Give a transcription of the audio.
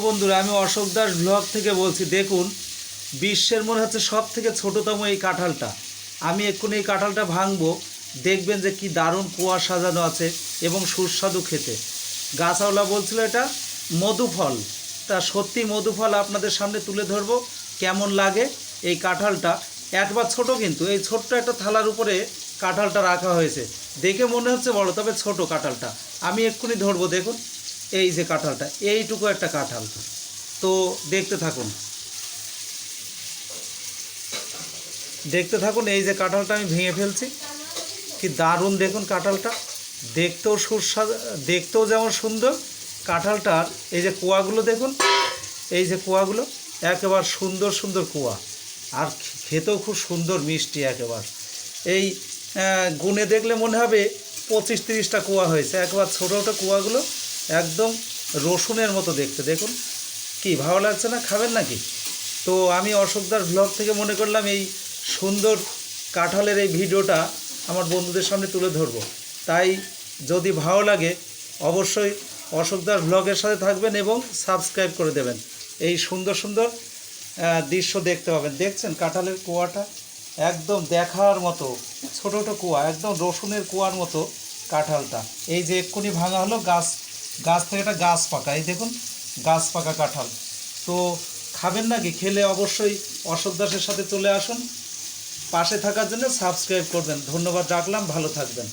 বন্ধুরা, আমি অশোক দাস ব্লগ থেকে বলছি। দেখুন, বিশ্বের মনে হচ্ছে সব থেকে ছোটোতম এই কাঁঠালটা। আমি এক্ষুনি এই কাঁঠালটা ভাঙবো, দেখবেন যে কি দারুণ কুয়া সাজানো আছে এবং সুস্বাদু খেতে। গাছওয়ালা বলছিল এটা মধুফল, তা সত্যি মধুফল আপনাদের সামনে তুলে ধরবো কেমন লাগে এই কাঁঠালটা। একবার ছোট, কিন্তু এই ছোট্ট একটা থালার উপরে কাঁঠালটা রাখা হয়েছে, দেখে মনে হচ্ছে বড়, তবে ছোট কাঁঠালটা। আমি এক্ষুনি ধরবো, দেখুন এই যে কাঁঠালটা, এইটুকু একটা কাঁঠাল। তো দেখতে থাকুন, দেখতে থাকুন। এই যে কাঁঠালটা আমি ভেঙে ফেলছি, কি দারুণ দেখুন কাঁঠালটা, দেখতেও সুস্বাদু, দেখতেও যেমন সুন্দর। কাঁঠালটার এই যে কোয়াগুলো দেখুন, এই যে কোয়াগুলো একেবারে সুন্দর সুন্দর কোয়া, আর খেতেও খুব সুন্দর মিষ্টি একেবারে। এই গুনে দেখলে মনে হবে 25-30টা কোয়া হয়েছে। একবার ছোটো ছোটো কোয়াগুলো একদম রসুনের মতো দেখতে। দেখুন কি ভালো লাগছে না, খাবেন নাকি? তো আমি অশোক দাস ব্লগ থেকে মনে করলাম এই সুন্দর কাঁঠালের এই ভিডিওটা আমার বন্ধুদের সামনে তুলে ধরবো। তাই যদি ভালো লাগে অবশ্যই অশোক দাস ব্লগের সাথে থাকবেন এবং সাবস্ক্রাইব করে দেবেন। এই সুন্দর সুন্দর দৃশ্য দেখতে পাবেন। দেখছেন কাঁঠালের কুয়াটা একদম দেখার মতো, ছোটো ছোটো কুয়া, একদম রসুনের কুয়ার মতো কাঁঠালটা। এই যে এক্ষুনি ভাঙা হলো, গাছ থেকে একটা গাছ পাকা, এই দেখুন গাছ পাকা কাঁঠাল। তো খাবেন নাকি? খেলে অবশ্যই অশোক দাসের সাথে চলে আসুন। পাশে থাকার জন্য সাবস্ক্রাইব করবেন। ধন্যবাদ, রাখলাম, ভালো থাকবেন।